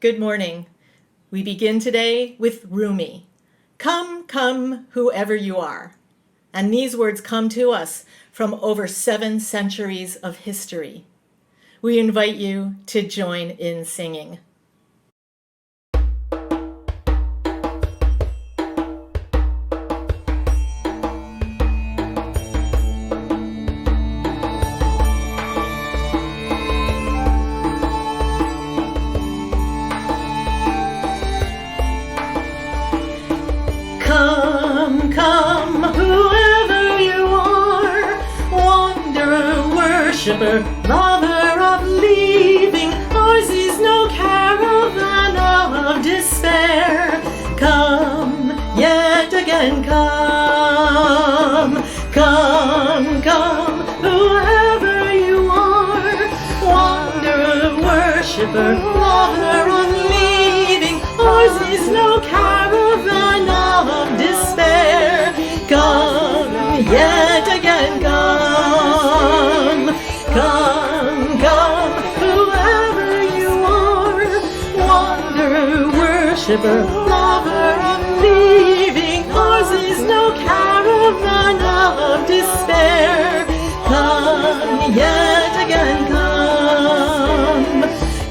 Good morning. We begin today with Rumi. Come, come, whoever you are. And these words come to us from over 7 centuries of history. We invite you to join in singing. Come, come, whoever you are, wanderer, worshipper, lover of leaving, ours is no caravan of despair. Come, yet again come, come, come, whoever you are, wanderer, worshipper, lover of leaving, ours is no caravan of despair. Come, yet again come, come, come, whoever you are, wanderer, worshipper, lover of leaving, ours is no caravan of despair. Come, yet again come,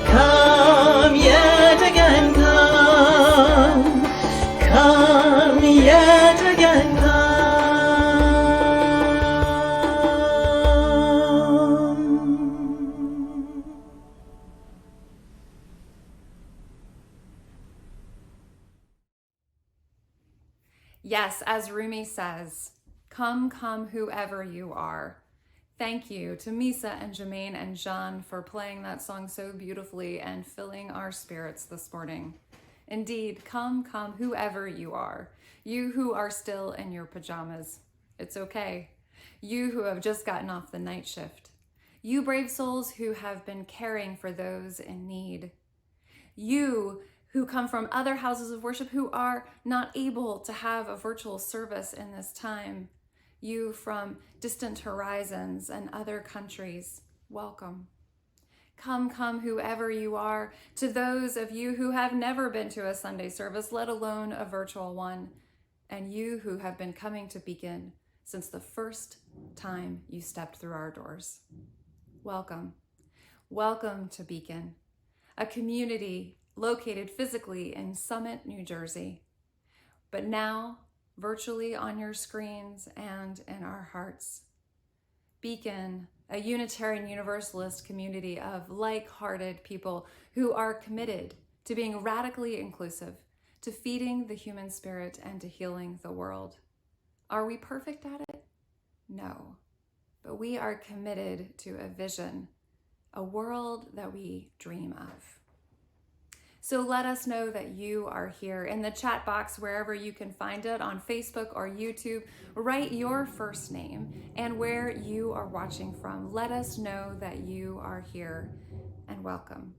come, yet again come, come, yet again come. Yes, as Rumi says, come, come, whoever you are. Thank you to Misa and Jermaine and Jean for playing that song so beautifully and filling our spirits this morning. Indeed, come, come, whoever you are. You who are still in your pajamas. It's okay. You who have just gotten off the night shift. You brave souls who have been caring for those in need. You who come from other houses of worship who are not able to have a virtual service in this time. You from distant horizons and other countries, welcome. Come, come, whoever you are, to those of you who have never been to a Sunday service, let alone a virtual one, and you who have been coming to Beacon since the first time you stepped through our doors. Welcome. Welcome to Beacon, a community located physically in Summit, New Jersey, but now virtually on your screens and in our hearts. Beacon, a Unitarian Universalist community of like-hearted people who are committed to being radically inclusive, to feeding the human spirit and to healing the world. Are we perfect at it? No, but we are committed to a vision, a world that we dream of. So let us know that you are here. In the chat box, wherever you can find it, on Facebook or YouTube, write your first name and where you are watching from. Let us know that you are here and welcome.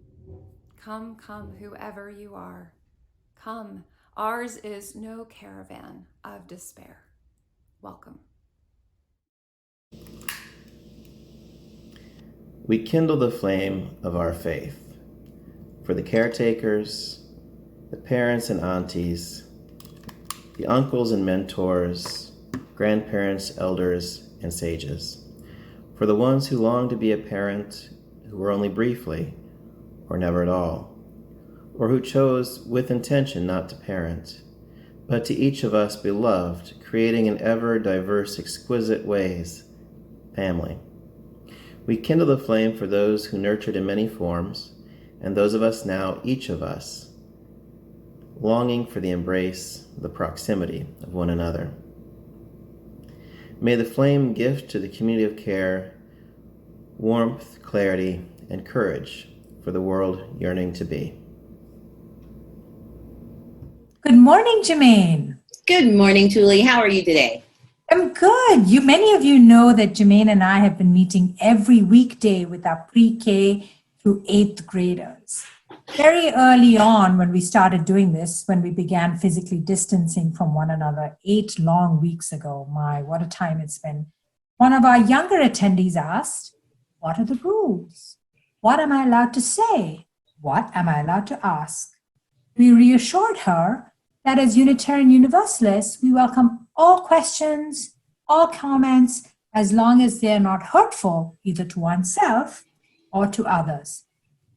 Come, come, whoever you are. Come, ours is no caravan of despair. Welcome. We kindle the flame of our faith for the caretakers, the parents and aunties, the uncles and mentors, grandparents, elders, and sages, for the ones who long to be a parent, who were only briefly, or never at all, or who chose with intention not to parent, but to each of us beloved, creating in ever diverse, exquisite ways, family. We kindle the flame for those who nurtured in many forms, and those of us now, each of us, longing for the embrace, the proximity of one another. May the flame gift to the community of care warmth, clarity, and courage for the world yearning to be. Good morning, Jermaine. Good morning, Julie. How are you today? I'm good. Many of you know that Jermaine and I have been meeting every weekday with our pre-K through 8th graders. Very early on when we started doing this, when we began physically distancing from one another 8 long weeks ago, my, what a time it's been. One of our younger attendees asked, what are the rules? What am I allowed to say? What am I allowed to ask? We reassured her that as Unitarian Universalists, we welcome all questions, all comments, as long as they're not hurtful, either to oneself or to others.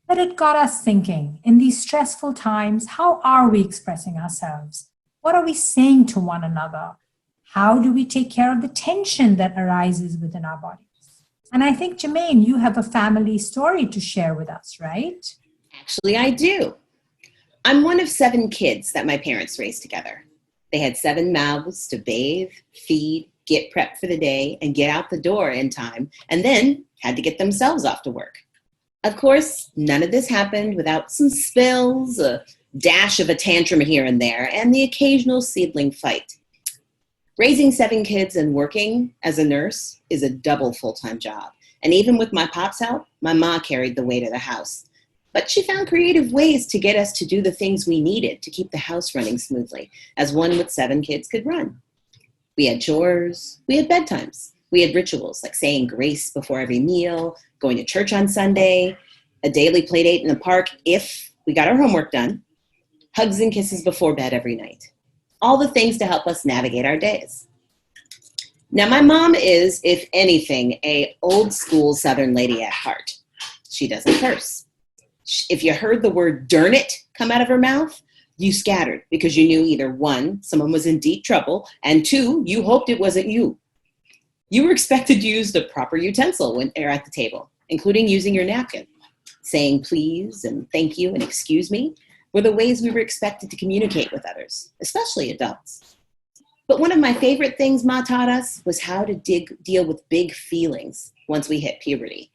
But it got us thinking, in these stressful times, how are we expressing ourselves? What are we saying to one another? How do we take care of the tension that arises within our bodies? And I think, Jermaine, you have a family story to share with us, right? Actually, I do. I'm one of 7 kids that my parents raised together. They had 7 mouths to bathe, feed, get prepped for the day, and get out the door in time, and then had to get themselves off to work. Of course, none of this happened without some spills, a dash of a tantrum here and there, and the occasional sibling fight. Raising 7 kids and working as a nurse is a double full-time job. And even with my pop's help, my ma carried the weight of the house. But she found creative ways to get us to do the things we needed to keep the house running smoothly, as one with 7 kids could run. We had chores, we had bedtimes, we had rituals like saying grace before every meal, going to church on Sunday, a daily play date in the park if we got our homework done, hugs and kisses before bed every night. All the things to help us navigate our days. Now, my mom is, if anything, a old school Southern lady at heart. She doesn't curse. If you heard the word "darn it" come out of her mouth, you scattered because you knew either 1, someone was in deep trouble, and 2, you hoped it wasn't you. You were expected to use the proper utensil when you're at the table, including using your napkin. Saying please and thank you and excuse me were the ways we were expected to communicate with others, especially adults. But one of my favorite things Ma taught us was how to deal with big feelings once we hit puberty.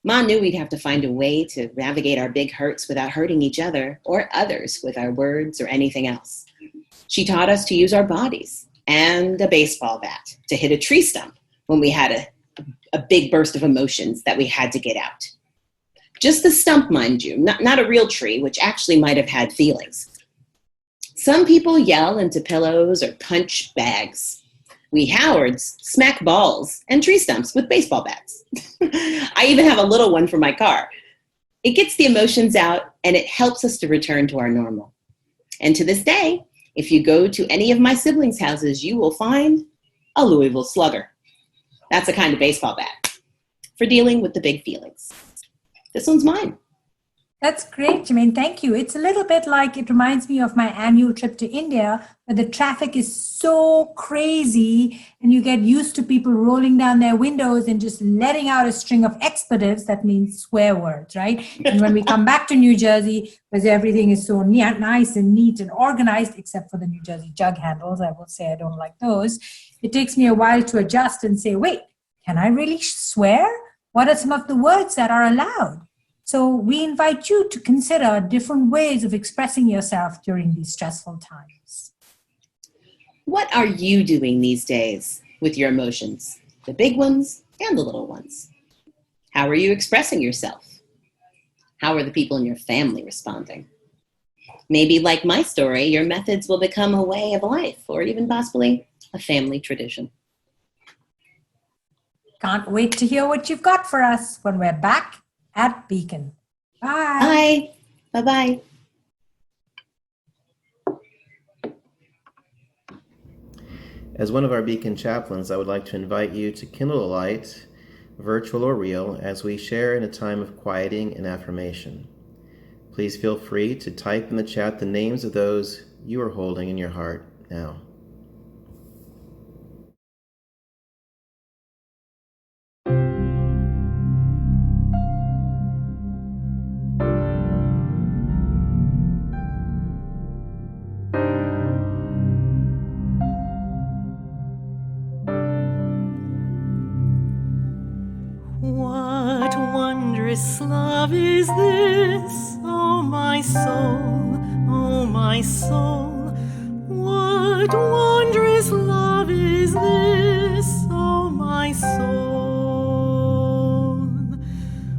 Ma knew we'd have to find a way to navigate our big hurts without hurting each other or others with our words or anything else. She taught us to use our bodies and a baseball bat to hit a tree stump when we had a big burst of emotions that we had to get out. Just the stump, mind you, not a real tree, which actually might have had feelings. Some people yell into pillows or punch bags. We Howards smack balls and tree stumps with baseball bats. I even have a little one for my car. It gets the emotions out and it helps us to return to our normal. And to this day, if you go to any of my siblings' houses, you will find a Louisville Slugger. That's a kind of baseball bat for dealing with the big feelings. This one's mine. That's great, Jermaine. Thank you. It's a little bit like, it reminds me of my annual trip to India, where the traffic is so crazy and you get used to people rolling down their windows and just letting out a string of expletives. That means swear words, right? And when we come back to New Jersey, because everything is so nice and neat and organized, except for the New Jersey jug handles, I will say I don't like those. It takes me a while to adjust and say, wait, can I really swear? What are some of the words that are allowed? So we invite you to consider different ways of expressing yourself during these stressful times. What are you doing these days with your emotions, the big ones and the little ones? How are you expressing yourself? How are the people in your family responding? Maybe, like my story, your methods will become a way of life or even possibly a family tradition. Can't wait to hear what you've got for us when we're back at Beacon. Bye. Bye. Bye-bye. As one of our Beacon chaplains, I would like to invite you to kindle a light, virtual or real, as we share in a time of quieting and affirmation. Please feel free to type in the chat the names of those you are holding in your heart now. What wondrous love is this, oh my soul, oh my soul? What wondrous love is this, oh my soul?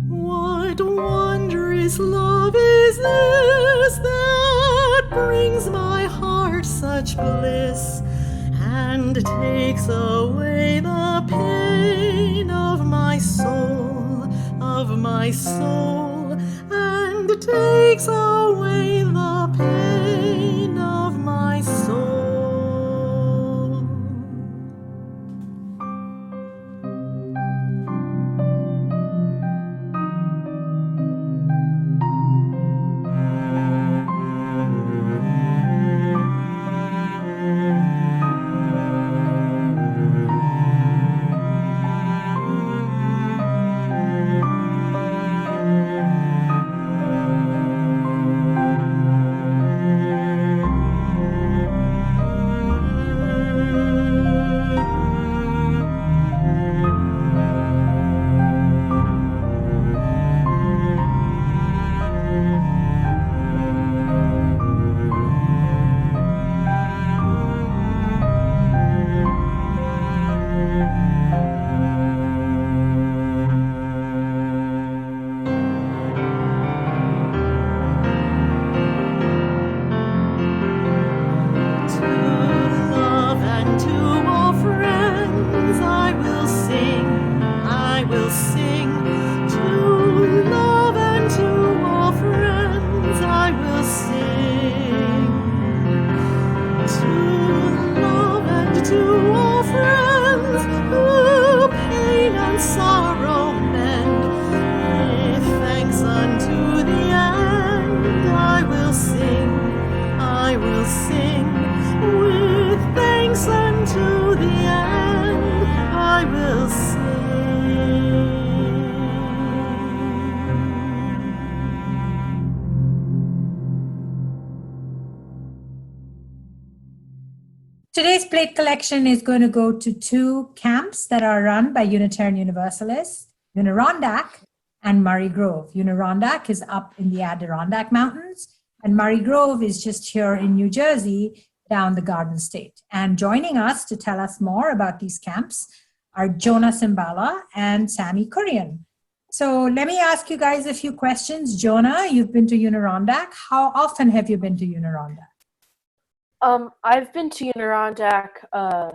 What wondrous love is this that brings my heart such bliss and takes away the pain of my soul, and takes away the pain of my soul. Today's plate collection is going to go to two camps that are run by Unitarian Universalists, Unirondack and Murray Grove. Unirondack is up in the Adirondack Mountains, and Murray Grove is just here in New Jersey, down the Garden State. And joining us to tell us more about these camps are Jonah Simbala and Sammy Kurian. So let me ask you guys a few questions. Jonah, you've been to Unirondack. How often have you been to Unirondack? I've been to Unirondack, I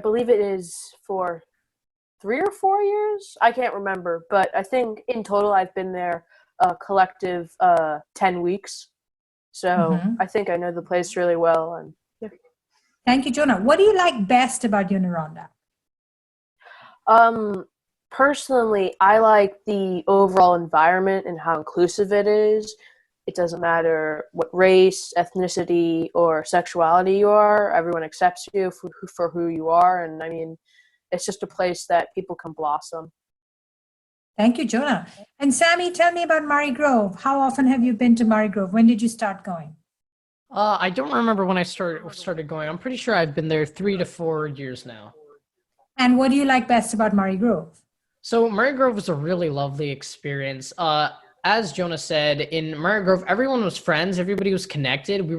believe it is for 3 or 4 years. I can't remember, but I think in total I've been there a collective 10 weeks. So I think I know the place really well. And yeah. Thank you, Jonah. What do you like best about Unirondack? Personally, I like the overall environment and how inclusive it is. It doesn't matter what race, ethnicity, or sexuality you are. Everyone accepts you for who you are. And I mean, it's just a place that people can blossom. Thank you, Jonah. And Sammy, tell me about Murray Grove. How often have you been to Murray Grove? When did you start going? I don't remember when I started going. I'm pretty sure I've been there 3 to 4 years now. And what do you like best about Murray Grove? So Murray Grove was a really lovely experience. As Jonah said, in Murray Grove, everyone was friends. Everybody was connected. We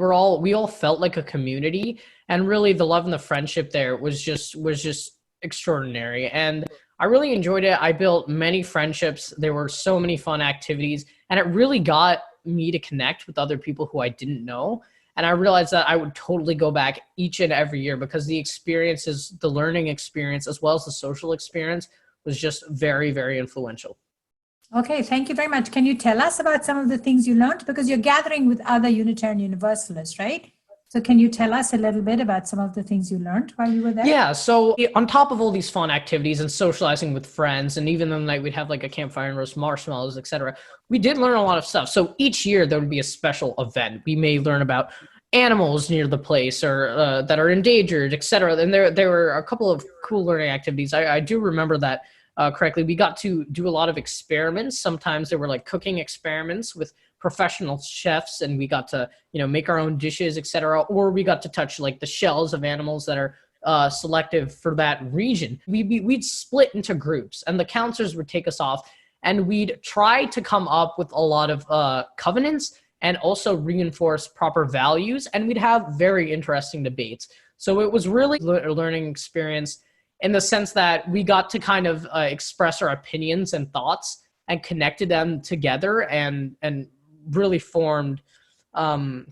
all felt like a community, and really the love and the friendship there was just extraordinary. And I really enjoyed it. I built many friendships. There were so many fun activities, and it really got me to connect with other people who I didn't know. And I realized that I would totally go back each and every year because the experiences, the learning experience, as well as the social experience was just very, very influential. Okay, thank you very much. Can you tell us about some of the things you learned? Because you're gathering with other Unitarian Universalists, right? So can you tell us a little bit about some of the things you learned while you were there? Yeah, so on top of all these fun activities and socializing with friends, and even the night we'd have like a campfire and roast marshmallows, etc., we did learn a lot of stuff. So each year there would be a special event. We may learn about animals near the place or that are endangered, etc. And there were a couple of cool learning activities. I do remember that correctly. We got to do a lot of experiments. Sometimes there were like cooking experiments with professional chefs, and we got to make our own dishes, etc. Or we got to touch like the shells of animals that are selective for that region. We'd split into groups, and the counselors would take us off, and we'd try to come up with a lot of covenants and also reinforce proper values, and we'd have very interesting debates. So it was really a learning experience in the sense that we got to kind of express our opinions and thoughts and connected them together and really formed and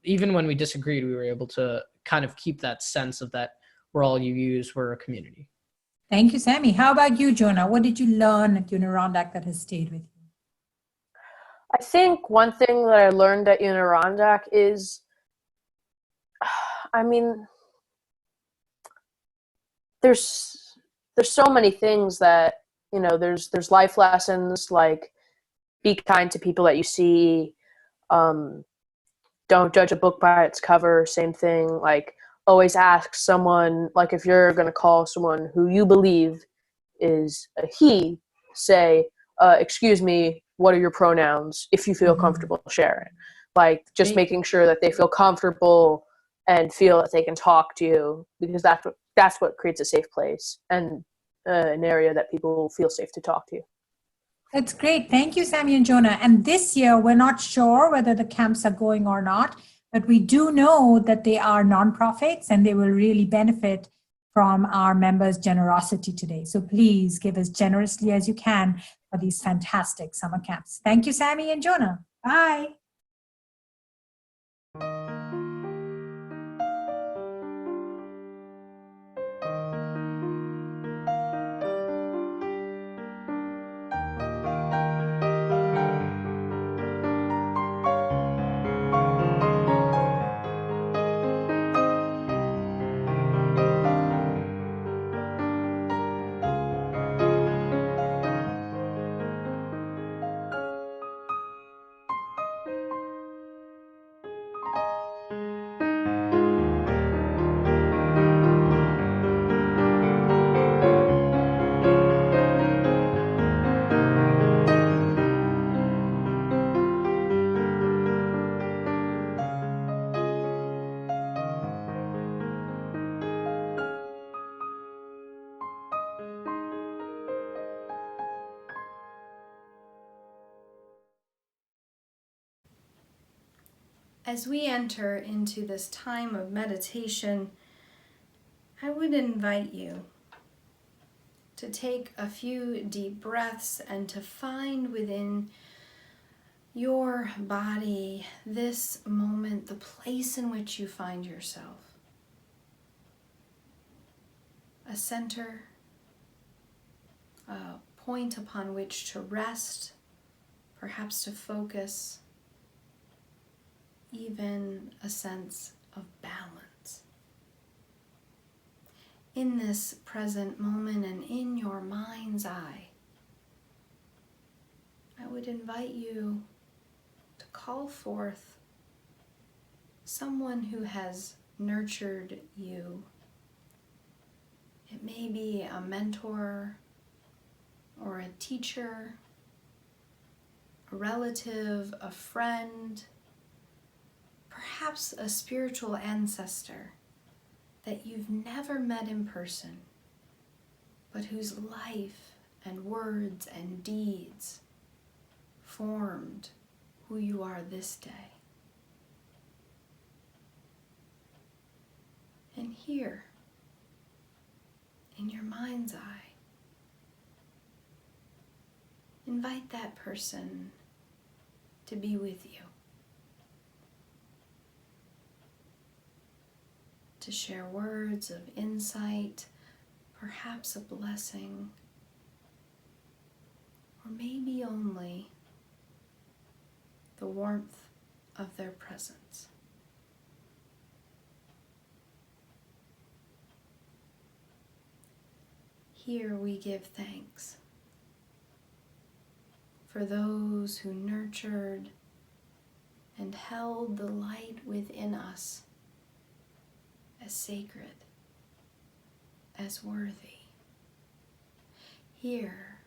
even when we disagreed, we were able to kind of keep that sense of that we're all UUs, we're a community. Thank you, Sammy. How about you, Jonah? What did you learn at Unirondack that has stayed with you? I think one thing that I learned at Unirondack is, I mean, there's so many things that, you know, there's life lessons like be kind to people that you see, don't judge a book by its cover, same thing, like always ask someone, like if you're going to call someone who you believe is a he, say, excuse me, what are your pronouns, if you feel comfortable sharing. Like just Great. making sure that they feel comfortable and feel that they can talk to you, because that's what creates a safe place and an area that people feel safe to talk to you. That's great. Thank you, Sammy and Jonah. And this year, we're not sure whether the camps are going or not, but we do know that they are nonprofits and they will really benefit from our members' generosity today. So please give as generously as you can for these fantastic summer camps. Thank you, Sammy and Jonah. Bye. As we enter into this time of meditation, I would invite you to take a few deep breaths and to find within your body this moment, the place in which you find yourself. A center, a point upon which to rest, perhaps to focus, even a sense of balance. In this present moment and in your mind's eye, I would invite you to call forth someone who has nurtured you. It may be a mentor or a teacher, a relative, a friend, perhaps a spiritual ancestor that you've never met in person, but whose life and words and deeds formed who you are this day. And here, in your mind's eye, invite that person to be with you, to share words of insight, perhaps a blessing, or maybe only the warmth of their presence. Here we give thanks for those who nurtured and held the light within us as sacred, as worthy. Here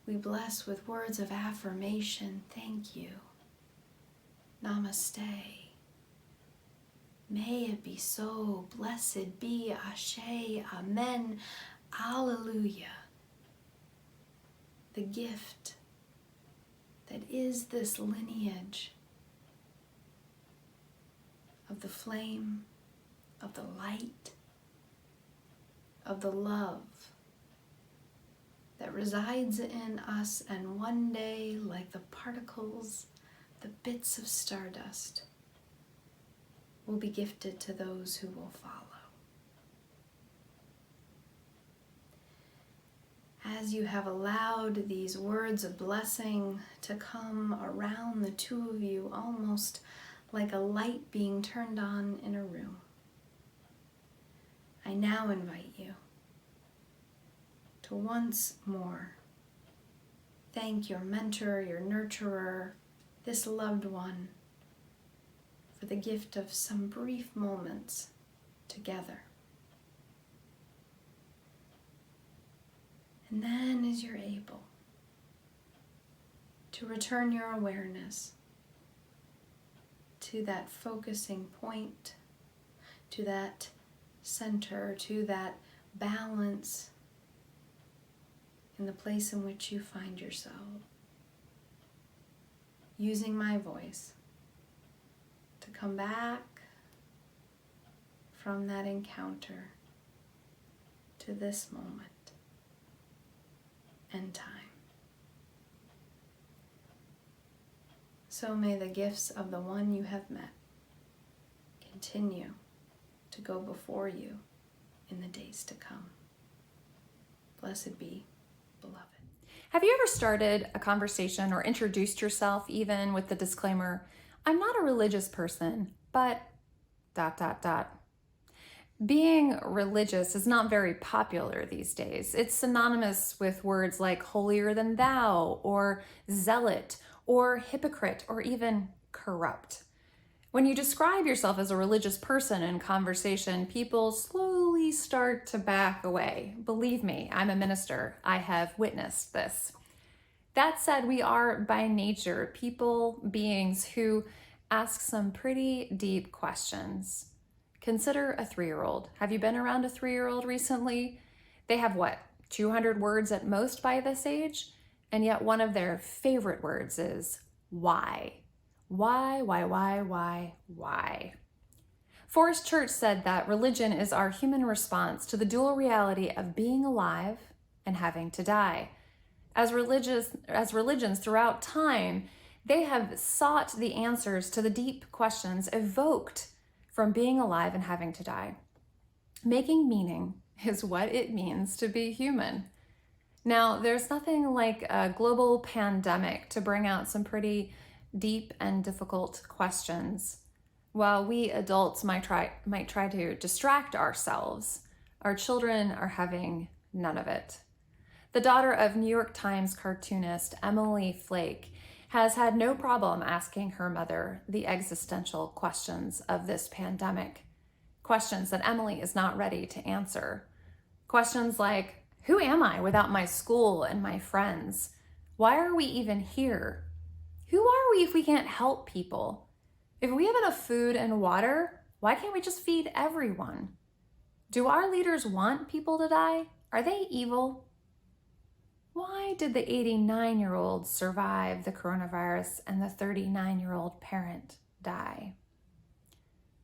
we bless with words of affirmation. Thank you. Namaste. May it be so. Blessed be. Ashe. Amen. Alleluia. The gift that is this lineage of the flame, of the light, of the love that resides in us, and one day, like the particles, the bits of stardust, will be gifted to those who will follow. as you have allowed these words of blessing to come around the two of you, almost like a light being turned on in a room, I now invite you to once more thank your mentor, your nurturer, this loved one, for the gift of some brief moments together. And then, as you're able, to return your awareness to that focusing point, to that center, to that balance in the place in which you find yourself. Using my voice to come back from that encounter to this moment and time. So may the gifts of the one you have met continue to go before you in the days to come. Blessed be, beloved. Have you ever started a conversation or introduced yourself even with the disclaimer, I'm not a religious person, but ... Being religious is not very popular these days. It's synonymous with words like holier than thou, or zealot, or hypocrite, or even corrupt. When you describe yourself as a religious person in conversation, people slowly start to back away. Believe me, I'm a minister. I have witnessed this. That said, we are by nature people, beings who ask some pretty deep questions. Consider a 3-year-old. Have you been around a 3-year-old recently? They have 200 words at most by this age? And yet one of their favorite words is why. Why? Forrest Church said that religion is our human response to the dual reality of being alive and having to die. As religions throughout time, they have sought the answers to the deep questions evoked from being alive and having to die. Making meaning is what it means to be human. Now, there's nothing like a global pandemic to bring out some pretty deep and difficult questions. While we adults might try to distract ourselves, our children are having none of it. The daughter of New York Times cartoonist Emilie Flake has had no problem asking her mother the existential questions of this pandemic. Questions that Emilie is not ready to answer. Questions like, who am I without my school and my friends? Why are we even here? Who are we if we can't help people? If we have enough food and water, why can't we just feed everyone? Do our leaders want people to die? Are they evil? Why did the 89-year-old survive the coronavirus and the 39-year-old parent die?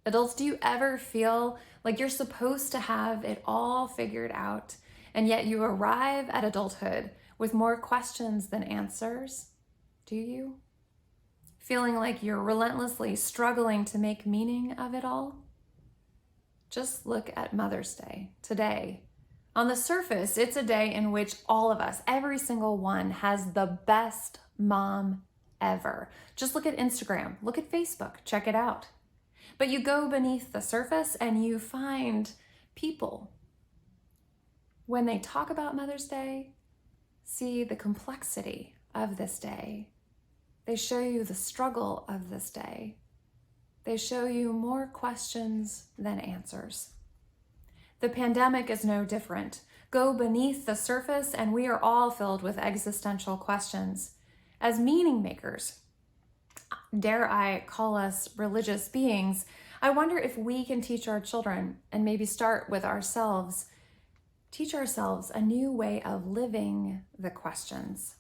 Adults, do you ever feel like you're supposed to have it all figured out, and yet you arrive at adulthood with more questions than answers? Do you? Feeling like you're relentlessly struggling to make meaning of it all? Just look at Mother's Day today. On the surface, it's a day in which all of us, every single one, has the best mom ever. Just look at Instagram, look at Facebook, check it out. But you go beneath the surface and you find people, when they talk about Mother's Day, see the complexity of this day. They show you the struggle of this day. They show you more questions than answers. The pandemic is no different. Go beneath the surface and we are all filled with existential questions. As meaning makers, dare I call us religious beings, I wonder if we can teach our children, and maybe start with ourselves, teach ourselves a new way of living the questions.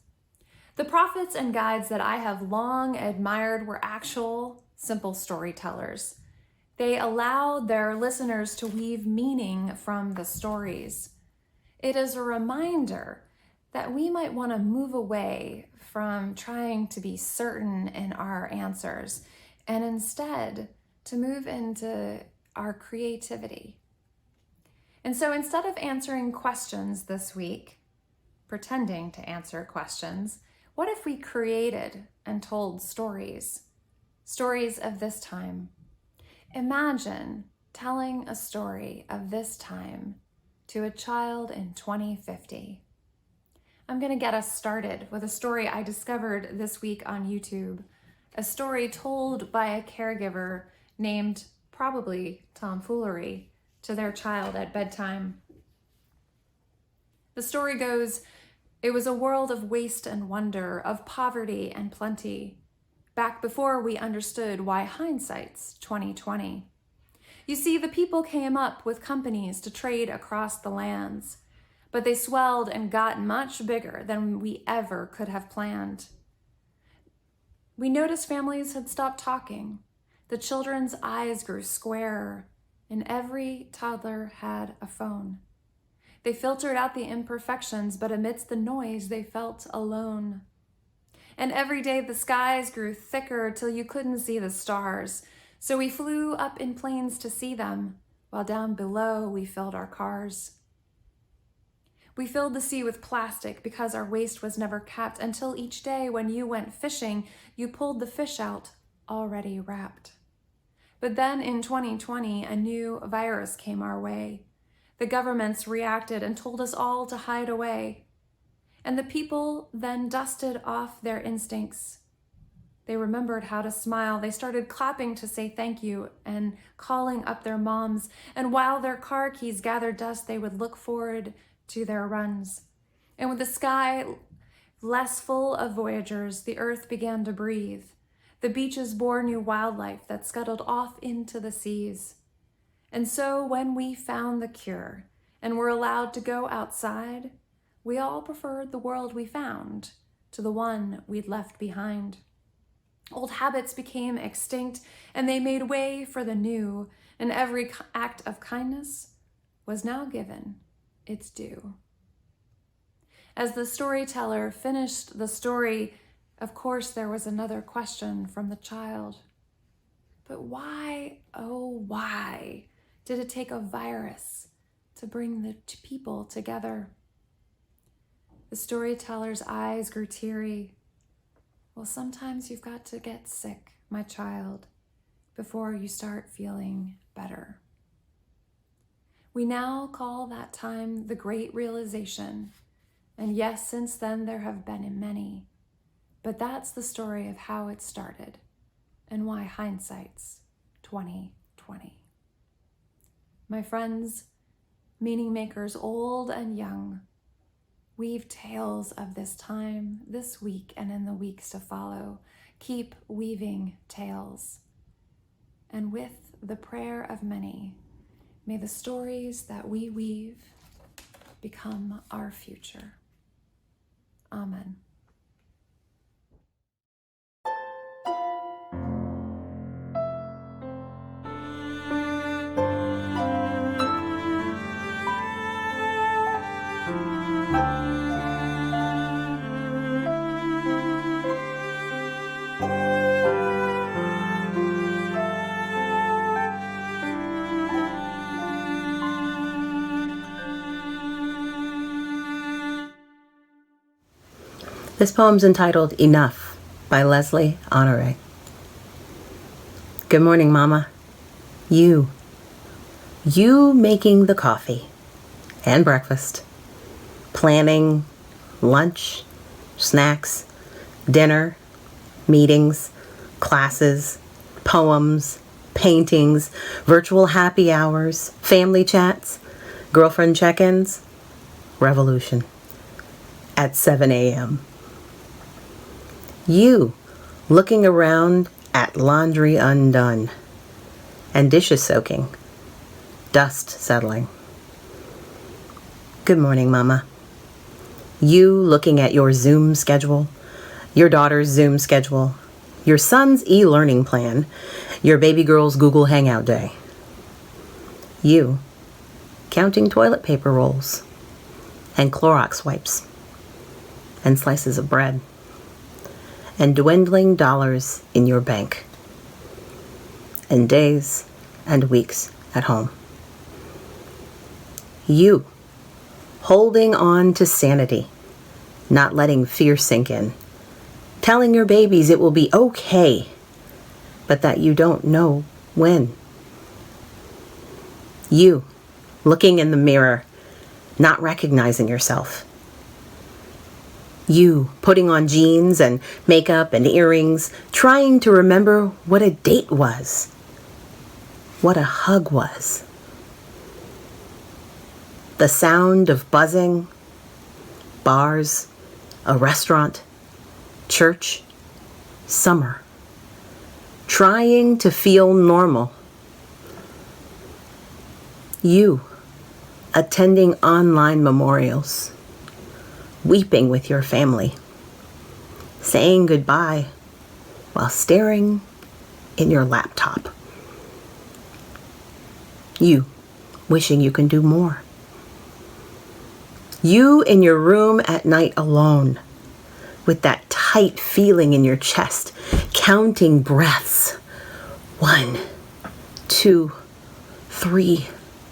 The prophets and guides that I have long admired were actual, simple storytellers. They allowed their listeners to weave meaning from the stories. It is a reminder that we might want to move away from trying to be certain in our answers and instead to move into our creativity. And so instead of answering questions this week, pretending to answer questions. What if we created and told stories? Stories of this time. Imagine telling a story of this time to a child in 2050. I'm going to get us started with a story I discovered this week on YouTube, a story told by a caregiver named probably tomfoolery to their child at bedtime. The story goes, it was a world of waste and wonder, of poverty and plenty, back before we understood why hindsight's 2020. You see, the people came up with companies to trade across the lands, but they swelled and got much bigger than we ever could have planned. We noticed families had stopped talking. The children's eyes grew squarer, and every toddler had a phone. They filtered out the imperfections, but amidst the noise, they felt alone. And every day the skies grew thicker till you couldn't see the stars. So we flew up in planes to see them, while down below we filled our cars. We filled the sea with plastic because our waste was never capped, until each day when you went fishing, you pulled the fish out already wrapped. But then in 2020, a new virus came our way. The governments reacted and told us all to hide away. And the people then dusted off their instincts. They remembered how to smile. They started clapping to say thank you and calling up their moms. And while their car keys gathered dust, they would look forward to their runs. And with the sky less full of voyagers, the earth began to breathe. The beaches bore new wildlife that scuttled off into the seas. And so when we found the cure and were allowed to go outside, we all preferred the world we found to the one we'd left behind. Old habits became extinct and they made way for the new, and every act of kindness was now given its due. As the storyteller finished the story, of course, there was another question from the child. But why, oh why, did it take a virus to bring the people together? The storyteller's eyes grew teary. Well, sometimes you've got to get sick, my child, before you start feeling better. We now call that time the Great Realization. And yes, since then there have been many. But that's the story of how it started and why hindsight's 2020. My friends, meaning makers old and young, weave tales of this time, this week, and in the weeks to follow. Keep weaving tales. And with the prayer of many, may the stories that we weave become our future. Amen. This poem's entitled Enough by Leslie Honore. Good morning, Mama. You making the coffee and breakfast, planning lunch, snacks, dinner, meetings, classes, poems, paintings, virtual happy hours, family chats, girlfriend check-ins, revolution at 7 a.m. You looking around at laundry undone and dishes soaking, dust settling. Good morning, Mama. You looking at your Zoom schedule, your daughter's Zoom schedule, your son's e-learning plan, your baby girl's Google Hangout day. You counting toilet paper rolls and Clorox wipes and slices of bread and dwindling dollars in your bank and days and weeks at home. You holding on to sanity not letting fear sink in, telling your babies it will be okay, but that you don't know when. You, looking in the mirror, not recognizing yourself. You, putting on jeans and makeup and earrings, trying to remember what a date was, what a hug was. The sound of buzzing, bars, a restaurant, church, summer, trying to feel normal. You, attending online memorials, weeping with your family, saying goodbye while staring in your laptop. You, wishing you can do more. You in your room at night alone, with that tight feeling in your chest, counting breaths. 1, 2, 3,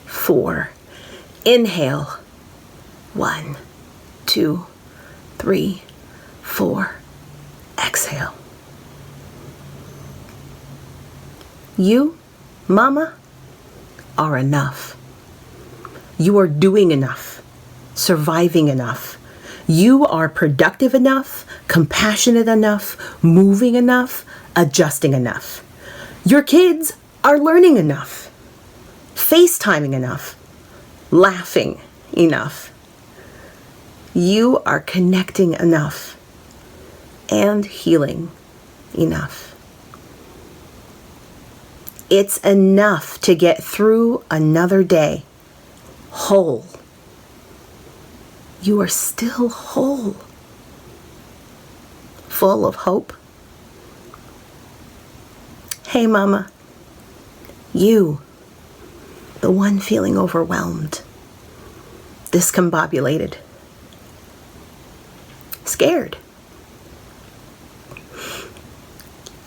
4. Inhale. 1, 2, 3, 4. Exhale. You, Mama, are enough. You are doing enough, surviving enough. You are productive enough, compassionate enough, moving enough, adjusting enough. Your kids are learning enough, FaceTiming enough, laughing enough. You are connecting enough and healing enough. It's enough to get through another day whole. You are still whole, full of hope. Hey, Mama, you, the one feeling overwhelmed, discombobulated, scared.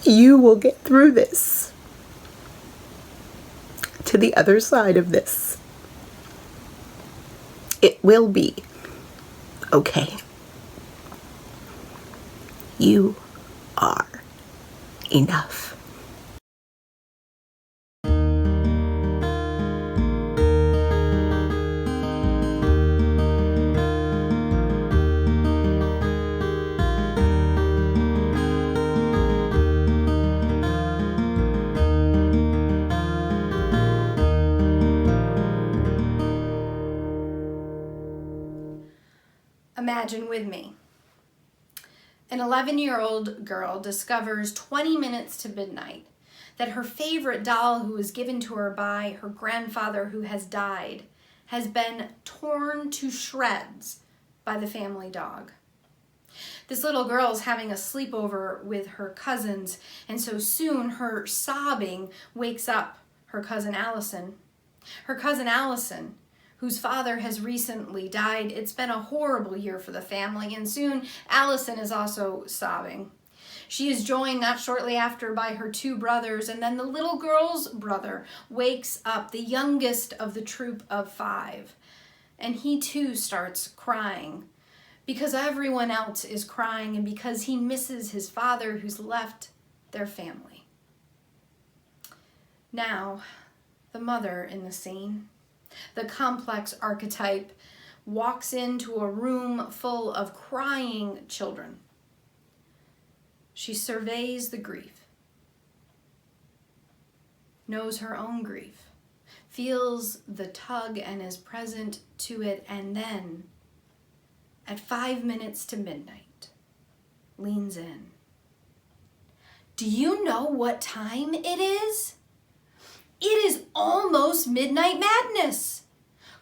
You will get through this, to the other side of this. It will be okay. You are enough. Imagine with me. An 11-year-old girl discovers 20 minutes to midnight that her favorite doll, who was given to her by her grandfather who has died, has been torn to shreds by the family dog. This little girl is having a sleepover with her cousins, and so soon her sobbing wakes up her cousin Allison. Her cousin Allison, whose father has recently died. It's been a horrible year for the family, and soon Allison is also sobbing. She is joined not shortly after by her 2 brothers, and then the little girl's brother wakes up, the youngest of the troop of 5, and he too starts crying because everyone else is crying and because he misses his father who's left their family. Now, the mother in the scene, the complex archetype, walks into a room full of crying children. She surveys the grief, knows her own grief, feels the tug and is present to it, and then, at 5 minutes to midnight, leans in. Do you know what time it is? It is almost midnight madness.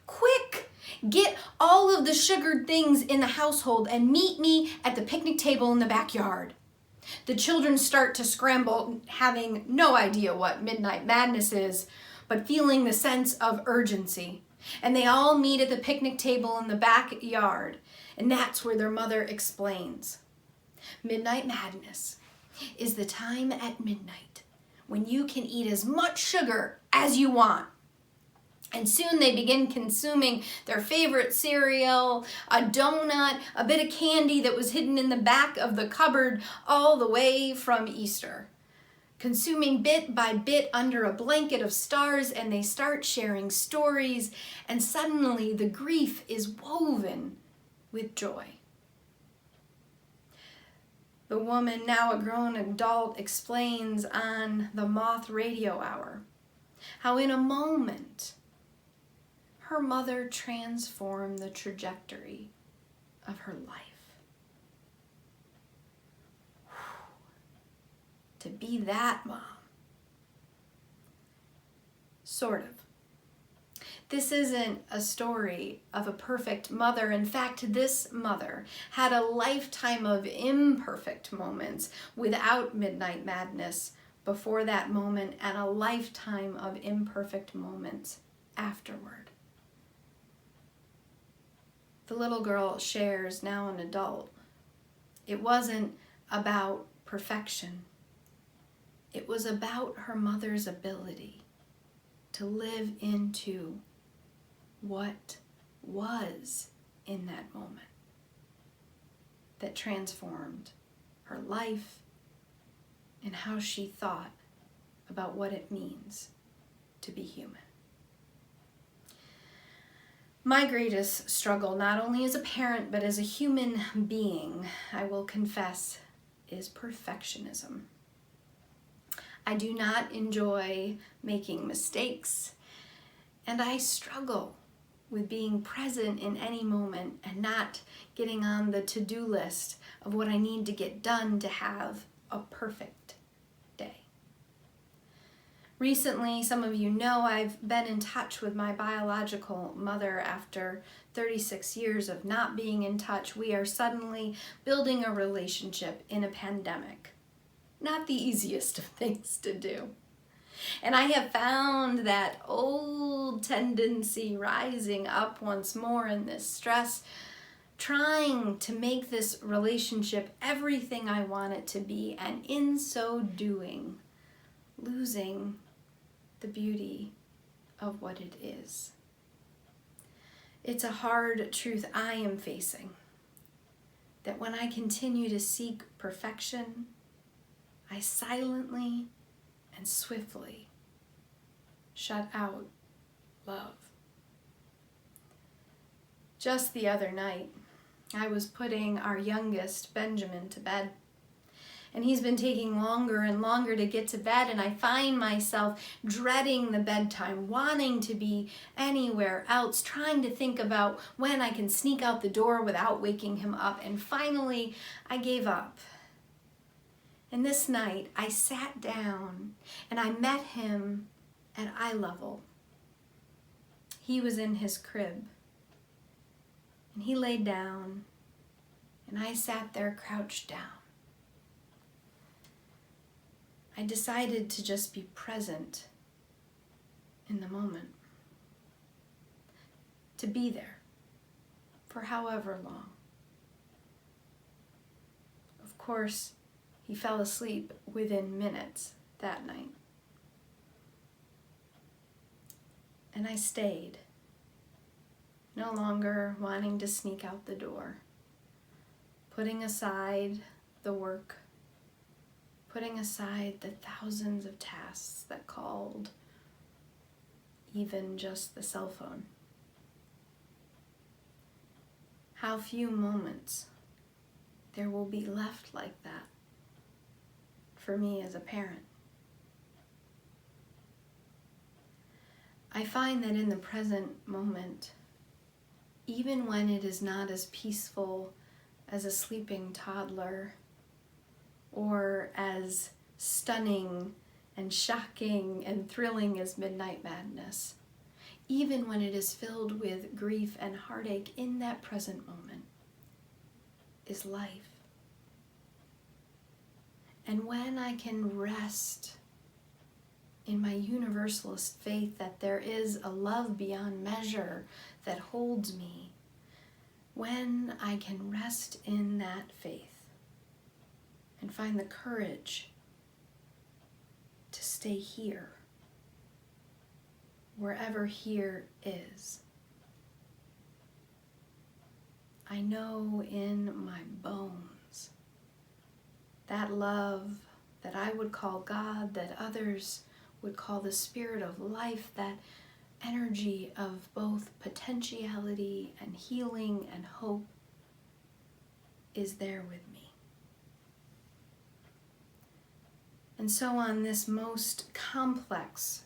Quick, get all of the sugared things in the household and meet me at the picnic table in the backyard. The children start to scramble, having no idea what midnight madness is, but feeling the sense of urgency. And they all meet at the picnic table in the backyard, and that's where their mother explains. Midnight madness is the time at midnight when you can eat as much sugar as you want. And soon they begin consuming their favorite cereal, a donut, a bit of candy that was hidden in the back of the cupboard all the way from Easter. Consuming bit by bit under a blanket of stars, and they start sharing stories, and suddenly the grief is woven with joy. The woman, now a grown adult, explains on the Moth Radio Hour how in a moment her mother transformed the trajectory of her life. To be that mom. Sort of. This isn't a story of a perfect mother. In fact, this mother had a lifetime of imperfect moments without midnight madness before that moment, and a lifetime of imperfect moments afterward. The little girl shares, now an adult. It wasn't about perfection. It was about her mother's ability to live into what was in that moment that transformed her life and how she thought about what it means to be human. My greatest struggle, not only as a parent but as a human being, I will confess, is perfectionism. I do not enjoy making mistakes, and I struggle with being present in any moment and not getting on the to-do list of what I need to get done to have a perfect day. Recently, some of you know, I've been in touch with my biological mother after 36 years of not being in touch. We are suddenly building a relationship in a pandemic. Not the easiest of things to do. And I have found that old tendency rising up once more in this stress, trying to make this relationship everything I want it to be, and in so doing, losing the beauty of what it is. It's a hard truth I am facing, that when I continue to seek perfection, I silently and swiftly shut out love. Just the other night, I was putting our youngest, Benjamin, to bed. And he's been taking longer and longer to get to bed, and I find myself dreading the bedtime, wanting to be anywhere else, trying to think about when I can sneak out the door without waking him up. And finally, I gave up. And this night, I sat down and I met him at eye level. He was in his crib, and he laid down, and I sat there crouched down. I decided to just be present in the moment, to be there for however long. Of course, he fell asleep within minutes that night. And I stayed, no longer wanting to sneak out the door, putting aside the work, putting aside the thousands of tasks that called, even just the cell phone. How few moments there will be left like that for me as a parent. I find that in the present moment, even when it is not as peaceful as a sleeping toddler, or as stunning and shocking and thrilling as Midnight Madness, even when it is filled with grief and heartache, in that present moment is life. And when I can rest in my universalist faith that there is a love beyond measure that holds me, when I can rest in that faith and find the courage to stay here, wherever here is. I know in my bones that love that I would call God, that others would call the spirit of life, that energy of both potentiality and healing and hope is there with me. And so on this most complex,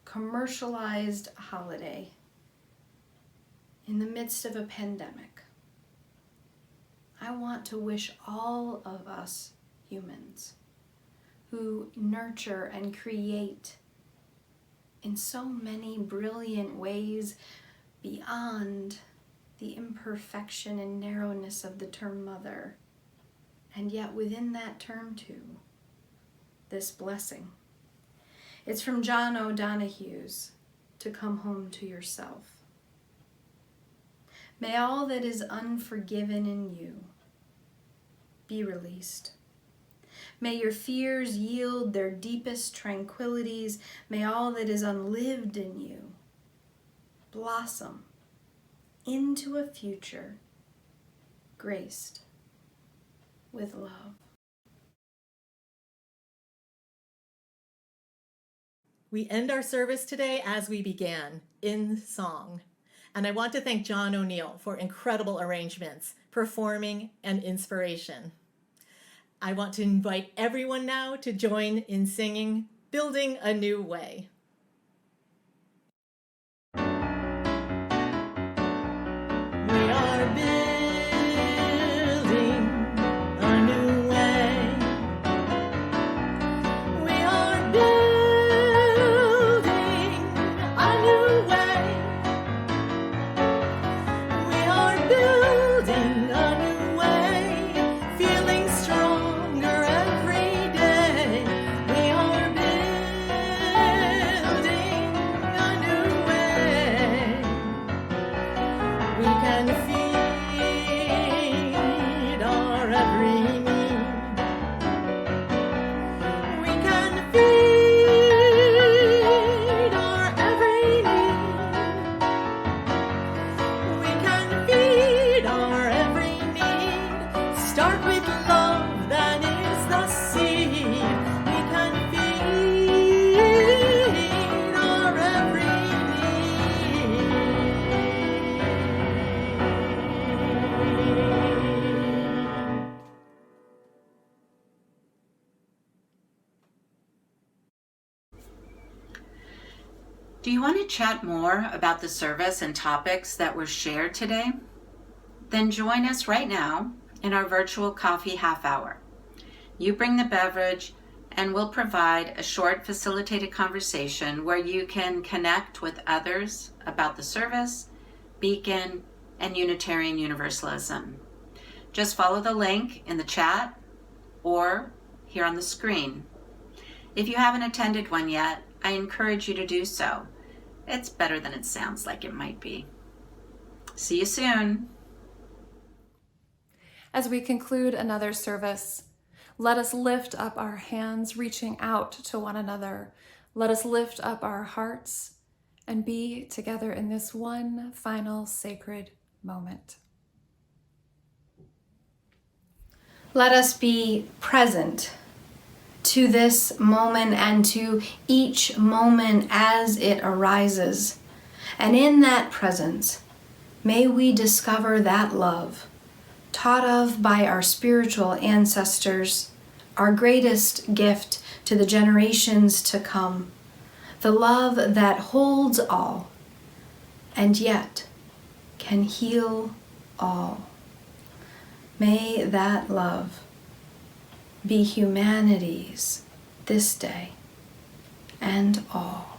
commercialized holiday, in the midst of a pandemic, I want to wish all of us humans who nurture and create in so many brilliant ways beyond the imperfection and narrowness of the term mother, and yet within that term too, this blessing. It's from John O'Donohue's To Come Home to Yourself. May all that is unforgiven in you be released. May your fears yield their deepest tranquilities. May all that is unlived in you blossom into a future graced with love. We end our service today as we began, in song. And I want to thank John O'Neill for incredible arrangements, performing, and inspiration. I want to invite everyone now to join in singing Building a New Way. We are building a new way. We are building a new way. We are building a new way, feeling stronger every day. We are building a new way. We can feed our every need. We can feed our every need. We can feed our every need. Start with love, that is the seed. We can feed our every need. Do you want to chat more about the service and topics that were shared today? Then join us right now in our virtual coffee half hour. You bring the beverage and we'll provide a short facilitated conversation where you can connect with others about the service, Beacon, and Unitarian Universalism. Just follow the link in the chat or here on the screen. If you haven't attended one yet, I encourage you to do so. It's better than it sounds like it might be. See you soon. As we conclude another service, let us lift up our hands, reaching out to one another. Let us lift up our hearts and be together in this one final sacred moment. Let us be present to this moment and to each moment as it arises. And in that presence, may we discover that love taught of by our spiritual ancestors, our greatest gift to the generations to come, the love that holds all and yet can heal all. May that love be humanity's this day and all.